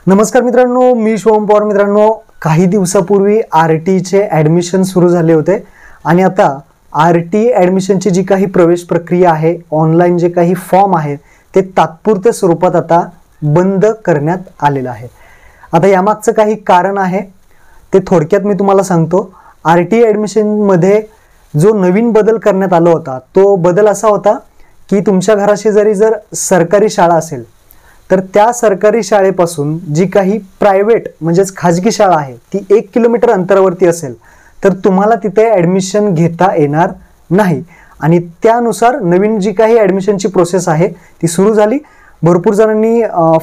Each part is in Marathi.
नमस्कार मित्रांनो, मी शिवम पवार. मित्रांनो, काही दिवसापूर्वी आरटीचे ॲडमिशन सुरू झाले होते आणि आता आरटी ॲडमिशनची जी काही प्रवेश प्रक्रिया आहे, ऑनलाईन जे काही फॉर्म आहेत ते तात्पुरत्या स्वरूपात आता बंद करण्यात आलेलं आहे. आता यामागचं काही कारण आहे ते थोडक्यात मी तुम्हाला सांगतो. आरटी ॲडमिशनमध्ये जो नवीन बदल करण्यात आला होता तो बदल असा होता की तुमच्या घराशेजारी जर सरकारी शाळा असेल तर त्या सरकारी शाळेपासून जी काही प्रायव्हेट म्हणजेच खाजगी शाळा आहे ती 1 किलोमीटर अंतरावरती असेल तर तुम्हाला तिथे ॲडमिशन घेता येणार नाही. आणि त्यानुसार नवीन जी काही ॲडमिशनची प्रोसेस आहे ती सुरू झाली. भरपूर जणांनी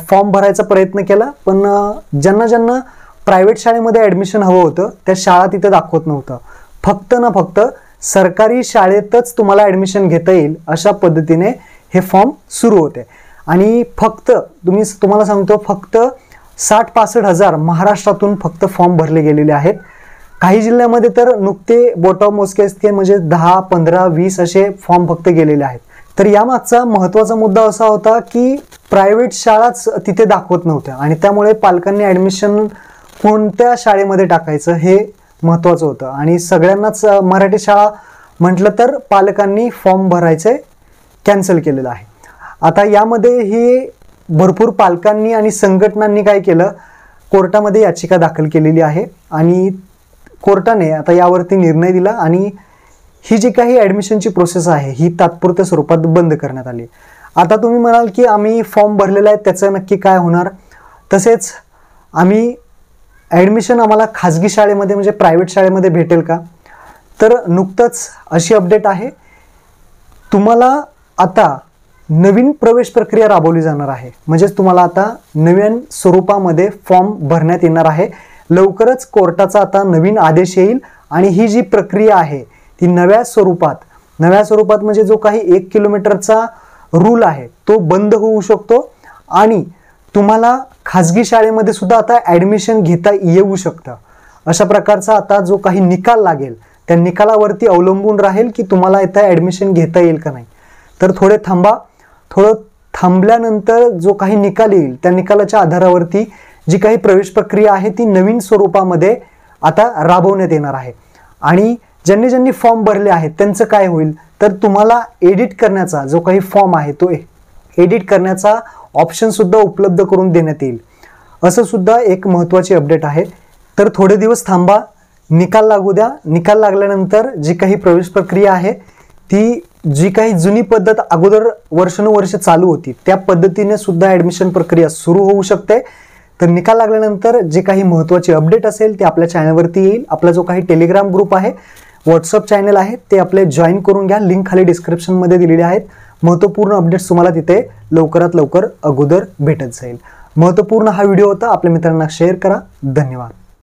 फॉर्म भरायचा प्रयत्न केला, पण ज्यांना प्रायव्हेट शाळेमध्ये ॲडमिशन हवं होतं त्या शाळा तिथे दाखवत नव्हतं. फक्त सरकारी शाळेतच तुम्हाला ॲडमिशन घेता येईल अशा पद्धतीने हे फॉर्म सुरू होते. आणि तुम्हाला सांगतो, फक्त 60-65 हजार महाराष्ट्रातून फक्त फॉर्म भरले गेलेले आहेत. काही जिल्ह्यामध्ये तर नुकते बोटाव मोजके असते, म्हणजे 10, 15, 20 असे फॉर्म फक्त गेलेले आहेत. तर यामागचा महत्त्वाचा मुद्दा असा होता की प्रायव्हेट शाळाच तिथे दाखवत नव्हत्या आणि त्यामुळे पालकांनी ॲडमिशन कोणत्या शाळेमध्ये टाकायचं हे महत्त्वाचं होतं. आणि सगळ्यांनाच मराठी शाळा म्हटलं तर पालकांनी फॉर्म भरायचे कॅन्सल केलेलं आहे. आता यामध्ये ही भरपूर पालकांनी आणि संघटनांनी काय केलं, कोर्टामध्ये याचिका दाखल केलेली आहे आणि कोर्टाने आता यावरती निर्णय दिला आणि ही जी काही ॲडमिशनची प्रोसेस आहे ही तात्पुरत्या स्वरूपात बंद करण्यात आली. आता तुम्ही म्हणाल की आम्ही फॉर्म भरलेला आहे त्याचं नक्की काय होणार, तसेच ॲडमिशन आम्हाला खाजगी शाळेमध्ये म्हणजे प्रायव्हेट शाळेमध्ये भेटेल का? तर नुकतंच अशी अपडेट आहे, तुम्हाला आता नवीन प्रवेश प्रक्रिया राबवली जाणार आहे. म्हणजेच तुम्हाला आता नवीन स्वरूपामध्ये फॉर्म भरण्यात येणार आहे. लवकरच कोर्टाचा आता नवीन आदेश येईल आणि ही जी प्रक्रिया आहे ती नव्या स्वरूपात म्हणजे जो काही 1 किलोमीटरचा रूल आहे तो बंद होऊ शकतो आणि तुम्हाला खाजगी शाळेमध्ये सुद्धा आता ॲडमिशन घेता येऊ शकतं. अशा प्रकारचा आता जो काही निकाल लागेल त्या निकालावरती अवलंबून राहील की तुम्हाला इथं ॲडमिशन घेता येईल का नाही. तर थोडं थांबल्यानंतर जो काही निकाल येईल त्या निकालाच्या आधारावरती जी काही प्रवेश प्रक्रिया आहे ती नवीन स्वरूपामध्ये आता राबवण्यात येणार आहे. आणि ज्यांनी फॉर्म भरले आहेत त्यांचं काय होईल, तर तुम्हाला एडिट करण्याचा जो काही फॉर्म आहे तो एडिट करण्याचा ऑप्शन सुद्धा उपलब्ध करून देण्यात येईल. असं सुद्धा एक महत्त्वाची अपडेट आहे. तर थोडे दिवस थांबा, निकाल लागू द्या. निकाल लागल्यानंतर जी काही प्रवेश प्रक्रिया आहे ती जी काही जुनी पद्धत अगोदर वर्षानुवर्ष चालू होती त्या पद्धतीने सुद्धा ॲडमिशन प्रक्रिया सुरू होऊ शकते. तर निकाल लागल्यानंतर जे काही महत्त्वाची अपडेट असेल ते आपल्या चॅनलवरती येईल. आपला जो काही टेलिग्राम ग्रुप आहे, व्हॉट्सअप चॅनल आहे ते आपले जॉईन करून घ्या. लिंक खाली डिस्क्रिप्शनमध्ये दिलेली आहेत. महत्त्वपूर्ण अपडेट्स तुम्हाला तिथे लवकरात लवकर अगोदर भेटत जाईल. महत्त्वपूर्ण हा व्हिडिओ होता. आपल्या मित्रांना शेअर करा. धन्यवाद.